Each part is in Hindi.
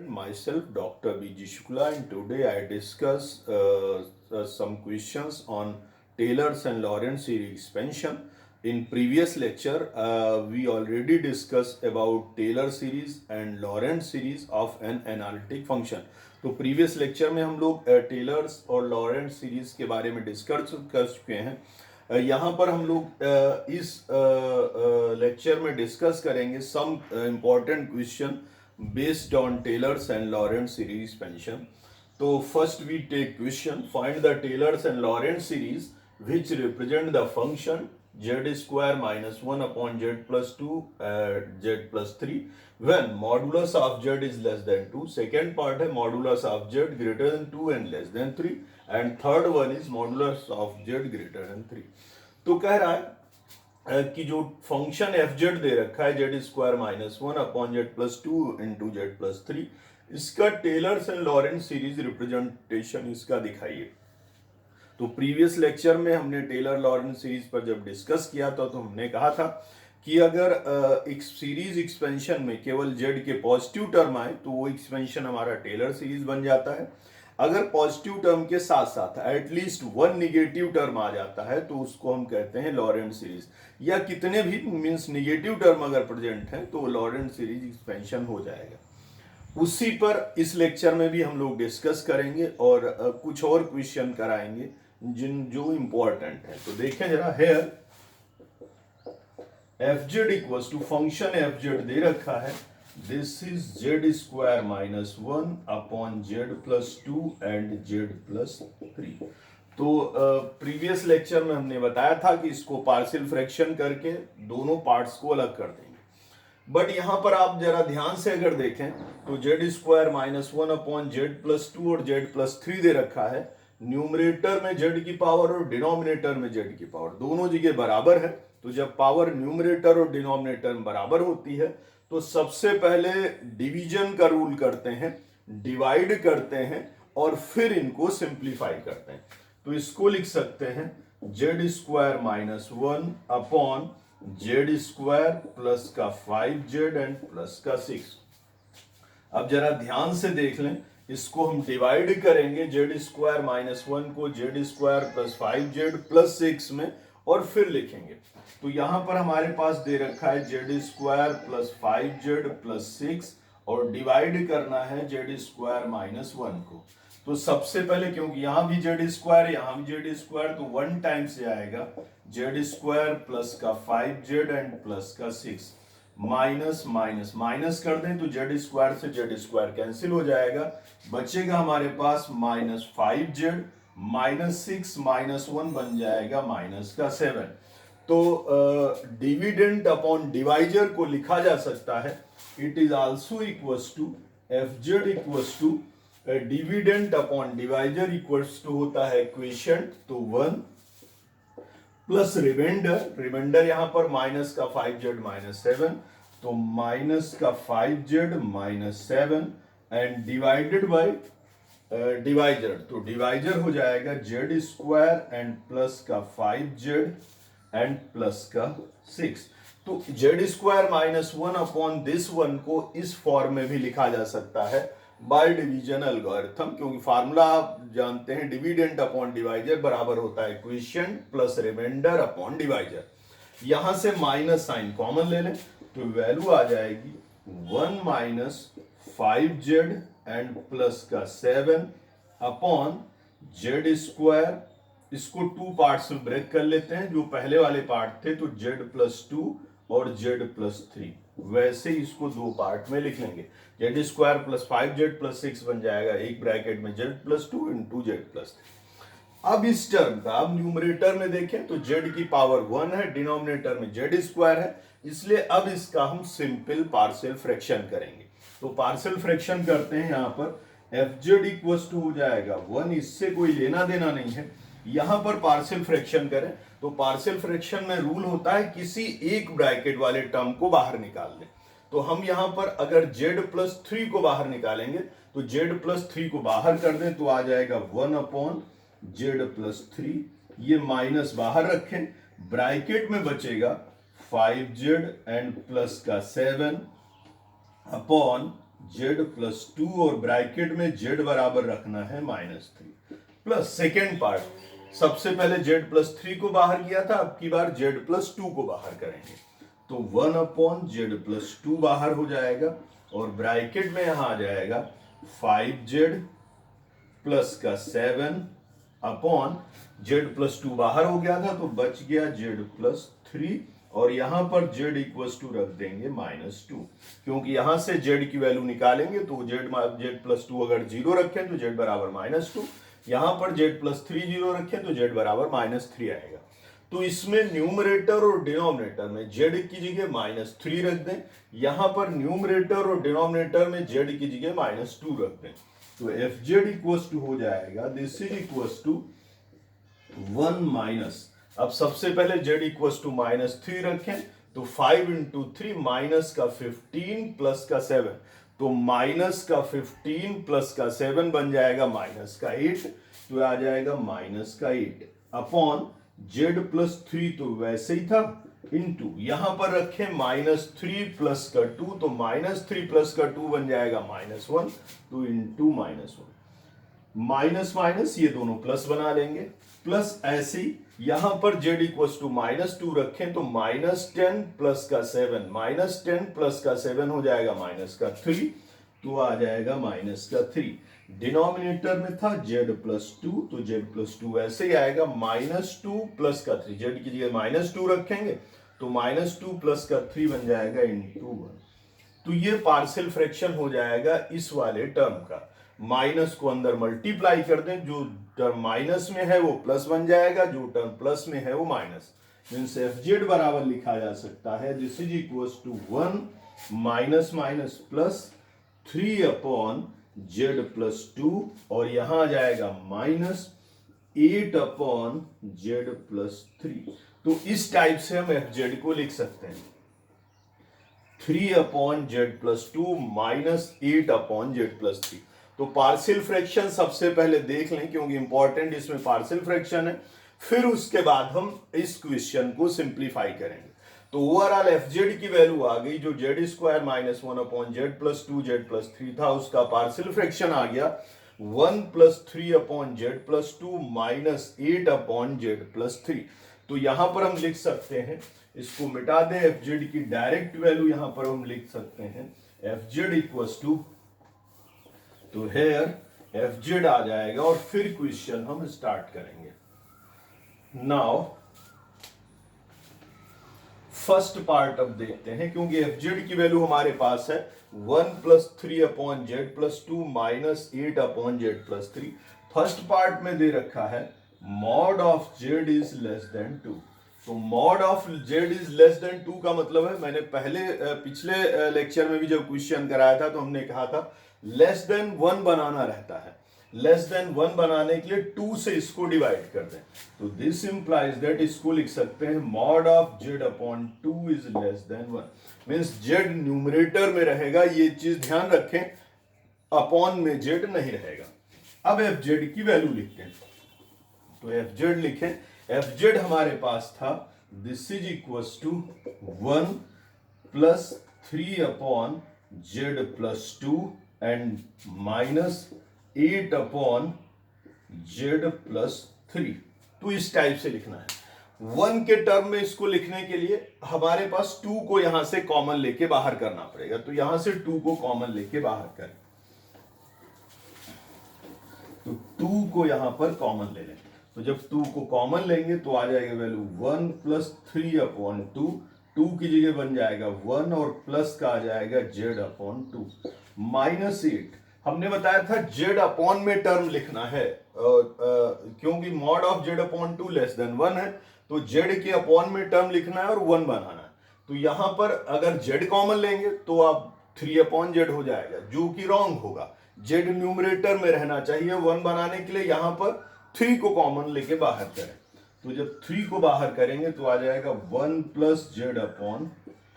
Myself, Dr. B.G. Shukla, and today I discuss some questions on Taylor's and Lorentz series expansion. In previous lecture, we already discussed about Taylor series and Lorentz series of an analytic function. तो प्रीवियस लेक्चर में हम लोग टेलर्स और लॉरेंट सीरीज के बारे में डिस्कस कर चुके हैं। यहाँ पर हम लोग इस लेक्चर में डिस्कस करेंगे some important question based on Taylor's and Lorentz series expansion. So first we take question, find the Taylor's and Lorentz series which represent the function z square minus 1 upon z plus 2 z plus 3 when modulus of z is less than 2. Second part है modulus of z greater than 2 and less than 3 and third one is modulus of z greater than 3. तो कह रहा है कि जो फंक्शन एफ जेड दे रखा है z square minus 1 upon z plus 2 into z plus 3, इसका Taylor's and Laurent series representation इसका दिखाइए। तो प्रीवियस लेक्चर में हमने टेलर लॉरेंट सीरीज पर जब डिस्कस किया था तो हमने कहा था कि अगर एक सीरीज एक्सपेंशन में केवल जेड के पॉजिटिव टर्म आए तो वो एक्सपेंशन हमारा टेलर सीरीज बन जाता है। अगर पॉजिटिव टर्म के साथ साथ एटलीस्ट वन निगेटिव टर्म आ जाता है तो उसको हम कहते हैं लॉरेंट सीरीज, या कितने भी मींस निगेटिव टर्म अगर प्रेजेंट है तो लॉरेंट सीरीज एक्सपेंशन हो जाएगा। उसी पर इस लेक्चर में भी हम लोग डिस्कस करेंगे और कुछ और क्वेश्चन कराएंगे जो इंपॉर्टेंट है। तो देखें जरा, here F Z equals to function F Z दे रखा है, this is z square minus 1 upon z plus 2 and z plus 3. तो प्रीवियस लेक्चर में हमने बताया था कि इसको पार्शियल फ्रैक्शन करके दोनों पार्ट्स को अलग कर देंगे। बट यहां पर आप जरा ध्यान से अगर देखें तो z square minus 1 upon z plus 2 और z प्लस 3 दे रखा है। न्यूमरेटर में z की पावर और डिनोमिनेटर में z की पावर दोनों जगह बराबर है। तो जब पावर न्यूमरेटर और डिनोमिनेटर में बराबर होती है तो सबसे पहले डिवीजन का रूल करते हैं, डिवाइड करते हैं और फिर इनको सिंप्लीफाई करते हैं। तो इसको लिख सकते हैं Z square minus 1 upon Z square plus का 5z एंड प्लस का 6। अब जरा ध्यान से देख लें, इसको हम डिवाइड करेंगे जेड स्क्वायर माइनस 1 को Z square plus 5z plus 6 में और फिर लिखेंगे। तो यहां पर हमारे पास दे रखा है z square plus 5z plus 6 और डिवाइड करना है जेड स्क्वायर माइनस 1 को। तो सबसे पहले क्योंकि यहां भी जेड स्क्वायर यहां भी जेड स्क्वायर तो 1 टाइम से आएगा जेड स्क्वायर प्लस का 5z एंड प्लस का 6 माइनस माइनस माइनस कर दें तो जेड स्क्वायर से जेड स्क्वायर कैंसिल हो जाएगा, बचेगा हमारे पास माइनस 5z माइनस 6 माइनस 1 बन जाएगा माइनस का 7। तो डिविडेंड अपॉन डिवाइजर को लिखा जा सकता है, it is also equals to f Z equals to dividend upon divisor equals to होता है क्वेशंट, तो 1 प्लस रिमाइंडर यहां पर माइनस का 5z माइनस 7, तो माइनस का 5z minus 7 and divided by divisor, तो डिवाइजर हो जाएगा जेड स्क्वायर एंड प्लस का 5z एंड प्लस का 6। तो Z square minus 1 upon this 1 को इस फॉर्म में भी लिखा जा सकता है बाय डिवीजन एल्गोरिथम, क्योंकि फार्मूला आप जानते हैं डिविडेंड अपॉन डिवाइजर बराबर होता है क्वेशंट प्लस रिमाइंडर अपॉन डिवाइजर। यहां से माइनस साइन कॉमन ले लें तो वैल्यू आ जाएगी 1 माइनस 5z एंड प्लस का 7 अपॉन जेड स्क्वायर। इसको 2 पार्ट्स में ब्रेक कर लेते हैं, जो पहले वाले पार्ट थे तो z प्लस 2 और z प्लस 3, वैसे ही इसको 2 पार्ट में लिख लेंगे। Z square plus 5z plus 6 बन जाएगा एक ब्रैकेट में z plus 2 into z plus 3। अब इस टर्म का अब न्यूमरेटर में देखें तो z की पावर 1 है, डिनोमिनेटर में z स्क्वायर है, इसलिए अब इसका हम सिंपल पार्शियल फ्रैक्शन करेंगे। तो पार्शियल फ्रैक्शन करते हैं, यहां पर एफ जेड इक्वल्स टू हो जाएगा 1, इससे कोई लेना देना नहीं है। यहां पर पार्शियल फ्रैक्शन करें तो पार्शियल फ्रैक्शन में रूल होता है किसी एक ब्रैकेट वाले टर्म को बाहर निकाल लें। तो हम यहां पर अगर z प्लस 3 को बाहर निकालेंगे तो z प्लस 3 को बाहर कर दें तो आ जाएगा 1 अपॉन z प्लस 3, ये माइनस बाहर रखें, ब्रैकेट में बचेगा 5z एंड प्लस का 7 अपॉन जेड प्लस 2 और ब्रैकेट में जेड बराबर रखना है -3 प्लस सेकेंड पार्ट। सबसे पहले जेड प्लस 3 को बाहर किया था, अब की बार जेड प्लस 2 को बाहर करेंगे तो 1/z+2 बाहर हो जाएगा और ब्रैकेट में यहां आ जाएगा 5z प्लस का 7 अपॉन z+2 बाहर हो गया था तो बच गया z+3 और यहां पर z = रख देंगे -2 क्योंकि यहां से z की वैल्यू निकालेंगे तो z+2 अगर 0 रखें तो z बराबर -2, यहां पर z+3 0 रखें तो z बराबर -3 आएगा। तो इसमें न्यूमरेटर और डिनोमिनेटर में z की जगह -3 रख दें, यहां पर न्यूमरेटर और डिनोमिनेटर में z की जगह -2 रख दें तो fz हो जाएगा this is equals to 1 minus, अब सबसे पहले z -3 रखें तो 5 × 3 माइनस का 15 प्लस का 7 तो माइनस का 15 प्लस का 7 बन जाएगा माइनस का 8 तो आ जाएगा माइनस का 8 अपॉन z+3 तो वैसे ही था इनटू यहां पर रखें -3 प्लस का 2 तो -3 प्लस का 2 बन जाएगा -1 तो इनटू -1 माइनस माइनस ये दोनों प्लस बना लेंगे प्लस ऐसे ही यहां पर z = -2 रखें तो -10 प्लस का 7 -10 प्लस का 7 हो जाएगा -3 तो आ जाएगा -3। डिनोमिनेटर में था z+2 तो z+2 ऐसे ही आएगा -2 प्लस का 3 z की जगह -2 रखेंगे तो -2 प्लस का 3 बन जाएगा × 1 तो ये पार्शियल फ्रैक्शन हो जाएगा इस वाले टर्म का। माइनस को अंदर मल्टीप्लाई कर दें, जो टर्म माइनस में है वो प्लस बन जाएगा, जो टर्म प्लस में है वो माइनस। मींस fz बराबर लिखा जा सकता है this is equals to 1 minus minus plus 3 upon z+2 और यहां आ जाएगा -8 अपॉन z+3। तो इस टाइप से हम fz को लिख सकते हैं 3 अपॉन z+2 -8 अपॉन z+3। तो पार्शियल फ्रैक्शन सबसे पहले देख लें क्योंकि इंपॉर्टेंट इसमें पार्शियल फ्रैक्शन है, फिर उसके बाद हम इस क्वेश्चन को सिंप्लीफाई करेंगे। तो ओवरऑल fz की वैल्यू आ गई जो z² - 1 अपॉन z+2 z+3 था उसका पार्शियल फ्रैक्शन आ गया 1 + 3 अपॉन z+2 -8 अपॉन z+3। तो यहां पर हम लिख सकते हैं, इसको मिटा दें, fz की डायरेक्ट वैल्यू यहां पर हम लिख सकते हैं fz इक्वल्स टू, तो हेयर fz आ जाएगा और फिर क्वेश्चन हम स्टार्ट करेंगे। नाउ फर्स्ट पार्ट अब देखते हैं क्योंकि fz की वैल्यू हमारे पास है 1 + 3 upon z+2 -8 upon z+3। First part में दे रखा है mod of z is less then 2। तो mod of z is less then 2 का मतलब है, मैंने पिछले लेक्चर में भी जब क्वेश्चन कराया था तो हमने कहा था लेस देन 1 बनाना रहता है, लेस देन 1 बनाने के लिए 2 से इसको डिवाइड कर दें तो दिस इंप्लाइज दैट इसको लिख सकते हैं mod of z upon 2 is less then 1। Means z numerator में रहेगा, ये चीज ध्यान रखें, अपॉन में z नहीं रहेगा। अब fz की वैल्यू लिखते हैं तो fz लिखें, fz हमारे पास था this is equals to 1 + 3 upon z+2 and -8 upon z+3। तो इस टाइप से लिखना है। 1 के टर्म में इसको लिखने के लिए हमारे पास 2 को यहां से कॉमन लेके बाहर करना पड़ेगा, तो यहां से 2 को कॉमन लेके बाहर करें तो 2 को यहां पर कॉमन ले लें, तो जब 2 को कॉमन लेंगे तो आ जाएगा वैल्यू 1 + 3 अपॉन 2, 2 की जगह बन जाएगा 1 और प्लस का आ जाएगा z अपॉन 2 -8। हमने बताया था z अपॉन में टर्म लिखना है क्योंकि mod of z upon 2 less than 1 है तो z के अपॉन में टर्म लिखना है और 1 बनाना है। तो यहां पर अगर z कॉमन लेंगे तो आप 3 अपॉन z हो जाएगा, जो कि रॉन्ग होगा। z न्यूमरेटर में रहना चाहिए 1 बनाने के लिए, यहां पर 3 को कॉमन लेके बाहर करें तो जब 3 को बाहर करेंगे तो आ जाएगा 1 + z अपॉन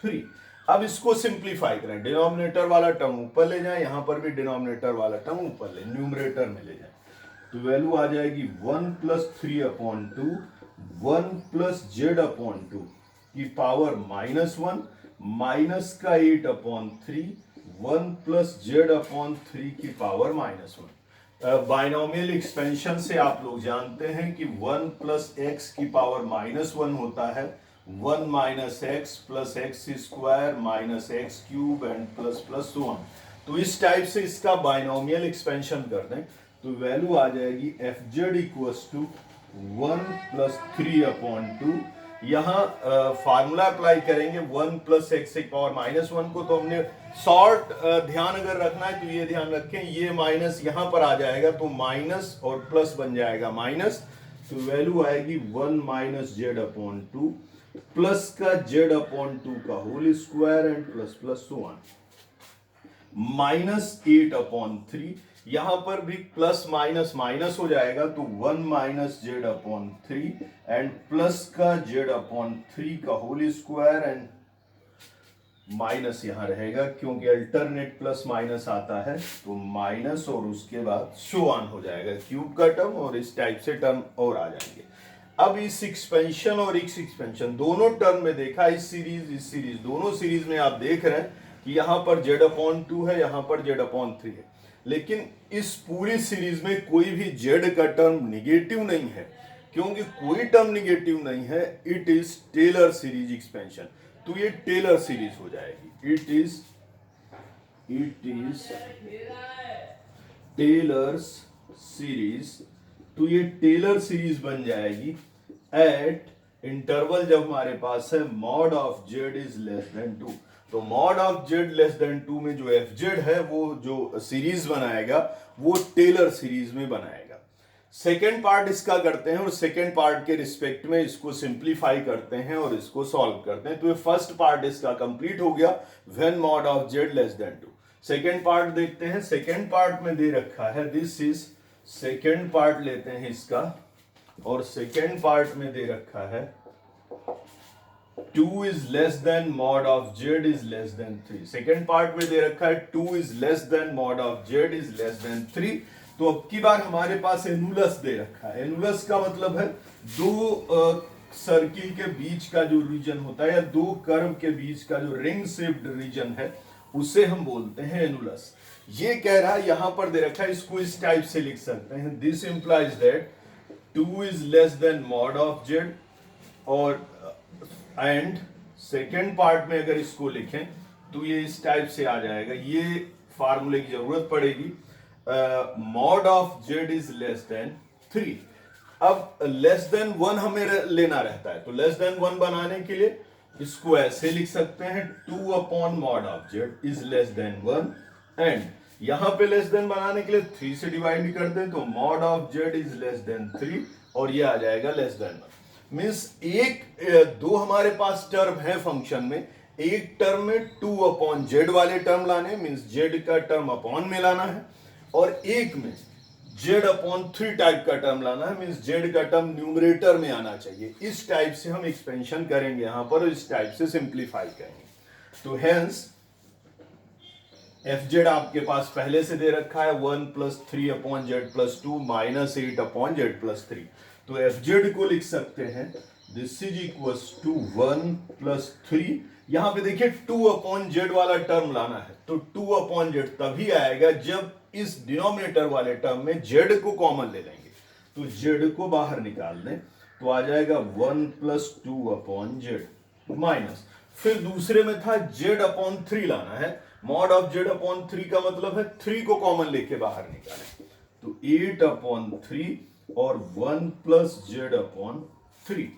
3। अब इसको सिंप्लीफाई करें, डिनोमिनेटर वाला टर्म ऊपर ले जाएं, यहां पर भी डिनोमिनेटर वाला टर्म ऊपर ले, न्यूमरेटर में ले जाएं तो वैल्यू आ जाएगी 1 + 3 अपॉन 2 1 + z अपॉन 2 की पावर -1 माइनस का 8 अपॉन 3 1 प्लस जेड अपॉन 3 की पावर -1। बाइनोमियल एक्सपेंशन से आप लोग जानते हैं कि 1 प्लस एक्स की पावर -1 होता है 1 minus x plus x square minus x cube and plus plus 1। तो इस टाइप से इसका बाइनोमियल एक्सपेंशन कर दें तो वैल्यू आ जाएगी f Z equals to 1 plus 3 upon 2। यहाँ फार्मूला अप्लाई करेंगे 1 प्लस एक्स की पावर -1 को, तो हमने शॉर्ट ध्यान अगर रखना है तो ये ध्यान रखें, ये माइनस यहाँ पर आ जाएगा तो माइनस और प्लस बन जाएगा माइनस, तो वैल्यू आएगी 1 माइनस जेड अपॉन 2 प्लस का जेड अपॉन 2 का whole square and plus plus 1 -8 upon 3। यहां पर भी प्लस माइनस माइनस हो जाएगा तो 1 minus z upon 3 and plus का जेड अपॉन 3 का होल स्क्वायर एंड माइनस यहां रहेगा क्योंकि अल्टरनेट प्लस माइनस आता है तो माइनस और उसके बाद शो ऑन हो जाएगा क्यूब का टर्म और इस टाइप से टर्म और आ जाएंगे। अब इस एक्सपेंशन और इस एक्सपेंशन दोनों टर्म में देखा, इस सीरीज दोनों सीरीज में आप देख रहे हैं कि यहां पर जेड अपॉन 2 है, यहां पर जेड अपॉन 3 है, लेकिन इस पूरी सीरीज में कोई भी जेड का टर्म निगेटिव नहीं है। क्योंकि कोई टर्म निगेटिव नहीं है, it is Taylor series expansion, तो ये टेलर सीरीज हो जाएगी। इट इज टेलर्स सीरीज, तो ये टेलर सीरीज बन जाएगी एट इंटरवल जब हमारे पास है mod of Z is less then 2। तो mod of Z less than 2 में जो एफ जेड है वो जो सीरीज बनाएगा वो टेलर सीरीज में बनाएगा। सेकेंड पार्ट इसका करते हैं और सेकेंड पार्ट के रिस्पेक्ट में इसको सिंप्लीफाई करते हैं और इसको सॉल्व करते हैं। तो ये फर्स्ट पार्ट इसका कंप्लीट हो गया when mod of Z less than 2। Second part देखते हैं। सेकेंड पार्ट में दे रखा है दिस इज, सेकेंड पार्ट लेते हैं इसका और सेकेंड पार्ट में दे रखा है 2 is less than mod of z is less than 3। Second part में दे रखा है 2 is less than mod of z is less than 3। तो अब की बार हमारे पास एनुलस दे रखा है। एनुलस का मतलब है दो सर्किल के बीच का जो रीजन होता है या दो कर्व के बीच का जो रिंग शेप्ड रीजन है उसे हम बोलते हैं एनुलस। ये कह रहा है यहां पर दे रखा है, इसको इस टाइप से लिख सकते हैं, this implies that 2 is less than mod of z और एंड सेकेंड पार्ट में अगर इसको लिखें तो ये इस टाइप से आ जाएगा। ये फार्मूले की जरूरत पड़ेगी, mod of Z is less than 3। अब लेस देन 1 हमें लेना रहता है, तो लेस देन 1 बनाने के लिए इसको ऐसे लिख सकते हैं 2 upon mod of Z is less then 1 and यहां पे लेस देन बनाने के लिए 3 से डिवाइड कर दें तो mod of Z is less than 3 और ये आ जाएगा लेस देन 1। मीन्स दो हमारे पास टर्म है फंक्शन में, एक टर्म में 2 अपॉन जेड वाले टर्म लाने, मीन्स जेड का टर्म अपॉन में लाना है, और एक में जेड अपॉन 3 टाइप का टर्म लाना है, मीन्स जेड का टर्म न्यूमरेटर में आना चाहिए। इस टाइप से हम एक्सपेंशन करेंगे यहां पर, इस टाइप से सिंप्लीफाई करेंगे। तो हेंस एफ जेड आपके पास पहले से दे रखा है 1 plus 3 upon z plus 2 minus 8 upon z plus 3। तो एफ जेड को लिख सकते हैं this is equal to 1 plus 3। यहां पे देखिए 2 अपॉन जेड वाला टर्म लाना है, तो 2 अपॉन जेड तभी आएगा जब इस डिनोमिनेटर वाले टर्म में जेड को कॉमन ले लेंगे। तो जेड को बाहर निकाल दें तो आ जाएगा 1 प्लस 2 अपॉन जेड माइनस, फिर दूसरे में था जेड अपॉन 3 लाना है, मॉड ऑफ जेड अपॉन 3 का मतलब है 3 को कॉमन लेके बाहर निकालें, तो 8 अपॉन 3 और 1 प्लस जेड अपॉन 3।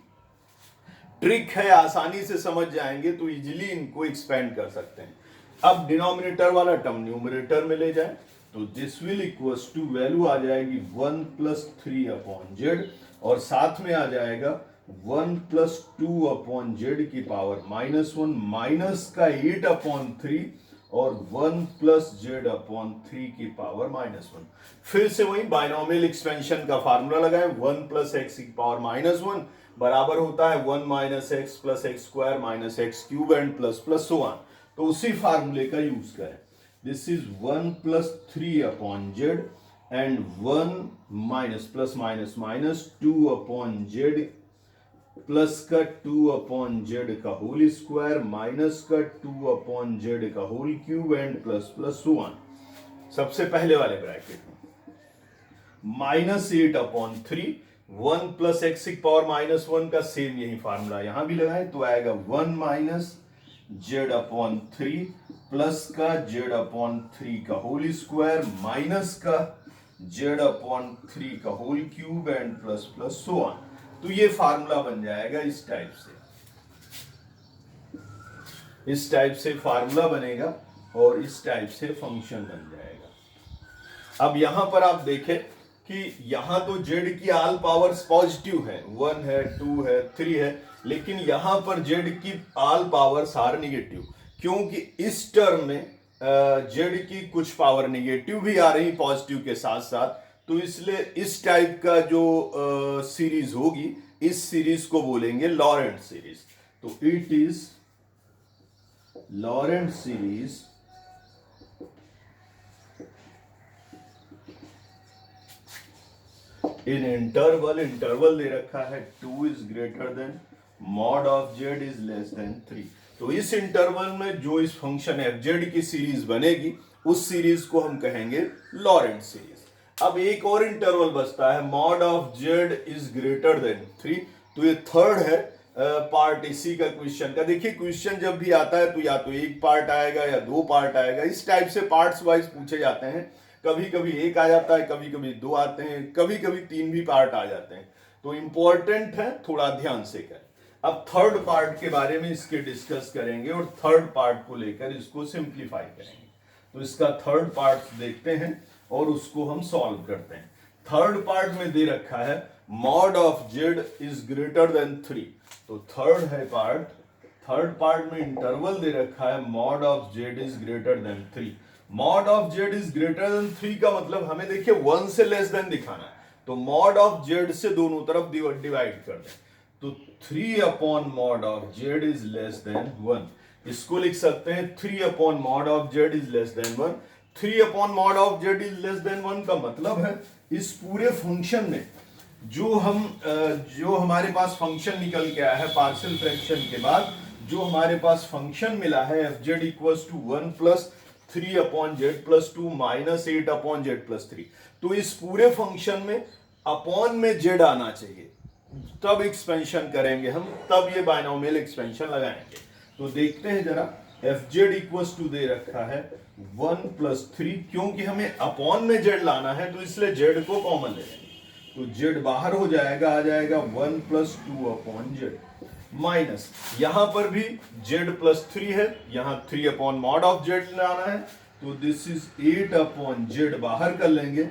ट्रिक है, आसानी से समझ जाएंगे तो इजीली इनको एक्सपेंड कर सकते हैं। अब डिनोमिनेटर वाला टर्म न्यूमरेटर में ले जाए तो this will equals to value आ जाएगी 1 प्लस 3 अपॉन जेड और साथ में आ जाएगा 1 प्लस 2 अपॉन जेड की पावर -1 माइनस का 8 अपॉन 3 और 1 प्लस जेड अपॉन 3 की पावर -1। फिर से वही बाइनोमियल एक्सपेंशन का फार्मूला लगाएं, 1 प्लस एक्स की पावर -1 बराबर होता है 1 minus x plus x square minus x cube and plus plus so on. तो उसी फार्मूले का यूज करें। This is 1 plus 3 upon z and 1 minus plus minus minus 2 upon z plus का 2/z का होल स्क्वायर माइनस का 2/z का whole cube and plus plus so on. सबसे पहले वाले ब्रैकेट में -8/3 1 प्लस एक्स की पावर -1 का सेम यही फार्मूला यहां भी लगाए तो आएगा 1 माइनस z/3 प्लस का z/3 का होल स्क्वायर माइनस का z/3 का whole cube and plus plus so on. तो ये फार्मूला बन जाएगा इस टाइप से फार्मूला बनेगा और इस टाइप से फंक्शन बन जाएगा। अब यहां पर आप देखें कि यहां तो z की ऑल पावर्स पॉजिटिव है, 1 है 2 है 3 है, लेकिन यहां पर z की ऑल पावर्स आर निगेटिव, क्योंकि इस टर्म में z की कुछ पावर निगेटिव भी आ रही पॉजिटिव के साथ साथ। तो इसलिए इस टाइप का जो सीरीज होगी, इस सीरीज को बोलेंगे लॉरेंट सीरीज। तो it is Laurent series in interval दे रखा है 2 is greater than mod of z is less than 3। तो इस इंटरवल में जो इस फंक्शन fz की सीरीज बनेगी उस सीरीज को हम कहेंगे लॉरेंट सीरीज। अब एक और इंटरवल बचता है mod of z is greater than 3। तो ये थर्ड है पार्ट इसी का क्वेश्चन का। देखिए क्वेश्चन जब भी आता है तो एक पार्ट आएगा या दो पार्ट आएगा, इस टाइप से पार्ट्स वाइज पूछे जाते हैं। कभी कभी एक आ जाता है, कभी कभी दो आते हैं, कभी कभी तीन भी पार्ट आ जाते हैं। तो इंपॉर्टेंट है, थोड़ा ध्यान से करें। अब थर्ड पार्ट के बारे में इसके डिस्कस करेंगे और थर्ड पार्ट को लेकर इसको सिंप्लीफाई करेंगे। तो इसका थर्ड पार्ट देखते हैं और उसको हम सॉल्व करते हैं। थर्ड पार्ट में दे रखा है mod of z is greater than 3। तो थर्ड पार्ट में इंटरवल दे रखा है mod of z is greater than 3। Mod of z is greater than 3 का मतलब हमें देखिए 1 से लेस देन दिखाना है। तो मॉड ऑफ z से दोनों तरफ डिवाइड कर दें। तो 3 upon mod of z is less then 1। इसको लिख सकते हैं 3 upon mod of z is less then 1। 3 upon mod of z is less then 1 का मतलब है इस पूरे फंक्शन में जो हमारे पास फंक्शन निकल के आया है पार्शियल फ्रैक्शन के बाद, जो हमारे पास फंक्शन मिला है fz equals to 1 plus 3 upon z plus 2 minus 8 upon z plus 3। तो इस पूरे फंक्शन में अपॉन में z आना चाहिए, तब एक्सपेंशन करेंगे हम, तब ये बायनोमियल एक्सपेंशन लगाएंगे। तो देखते हैं जरा, fz इक्वल्स टू दे रखा है 1 प्लस 3, क्योंकि हमें अपॉन में z लाना है तो इसलिए z को कॉमन ले लेंगे। तो z बाहर हो जाएगा, आ जाएगा 1 प्लस 2 अपॉन z माइनस, यहां पर भी z प्लस 3 है, यहां 3 अपॉन मॉड ऑफ z लाना है। तो दिस इज 8 अपॉन z बाहर कर लेंगे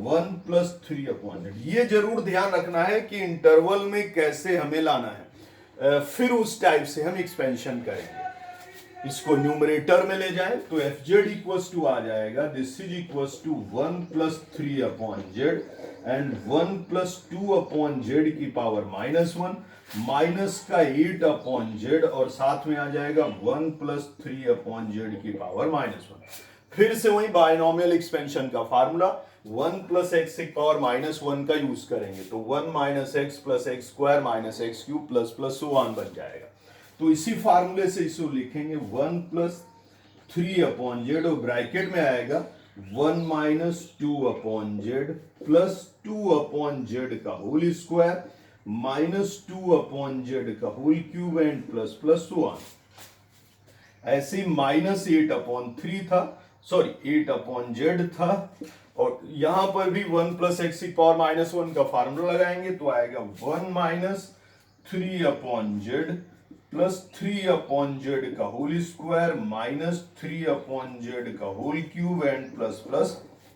1 प्लस 3 अपॉन z। ये जरूर ध्यान रखना है कि इंटरवल में कैसे हमें लाना है, फिर उस टाइप से हम एक्सपेंशन करेंगे। इसको न्यूमरेटर में ले जाएं तो fz इक्वल्स टू आ जाएगा this is equals to 1 plus 3 upon z and 1 plus 2 upon z की पावर -1 माइनस का 8 अपॉन z और साथ में आ जाएगा 1 प्लस 3 अपॉन z की पावर -1। फिर से वही बायनोमियल एक्सपेंशन का फार्मूला 1 प्लस एक्स की पावर -1 का यूज करेंगे। तो 1 minus x plus x square minus x cube plus plus so on बन जाएगा। तो इसी फार्मूले से इसको लिखेंगे 1 प्लस 3 अपॉन z और ब्रैकेट में आएगा 1 minus 2 upon z plus 2 upon z का whole square minus 2 upon z का whole cube and plus plus so on. ऐसे माइनस 8 अपॉन 3 था, सॉरी 8 अपॉन z था, और यहां पर भी 1 प्लस एक्स की पावर -1 का फार्मूला लगाएंगे तो आएगा 1 minus 3 upon z plus 3 upon z का whole square minus 3 upon z का whole cube and plus plus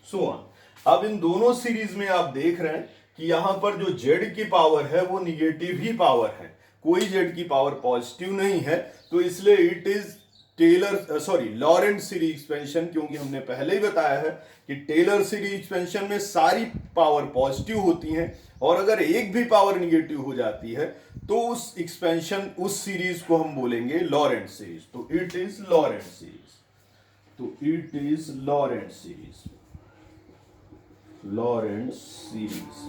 so on. अब इन दोनों सीरीज में आप देख रहे हैं कि यहां पर जो z की पावर है वो निगेटिव ही पावर है, कोई z की पावर पॉजिटिव नहीं है। तो इसलिए it is Laurent series expansion, क्योंकि हमने पहले ही बताया है कि टेलर सीरीज एक्सपेंशन में सारी पावर पॉजिटिव होती हैं और अगर एक भी पावर निगेटिव हो जाती है तो उस एक्सपेंशन, उस सीरीज को हम बोलेंगे लॉरेंट सीरीज। तो इट इज लॉरेंट सीरीज, तो it is Laurent series, Laurent series.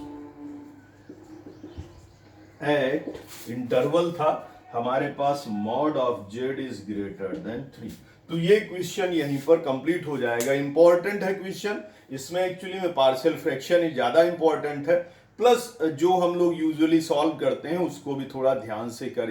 At interval था हमारे पास mod of Z is greater than 3। तो ये क्वेश्चन यहीं पर कंप्लीट हो जाएगा। इंपॉर्टेंट है क्वेश्चन, इसमें एक्चुअली में पार्शियल फ्रैक्शन ज्यादा इंपॉर्टेंट है, प्लस जो हम लोग यूजुअली सॉल्व करते हैं उसको भी थोड़ा ध्यान से करें।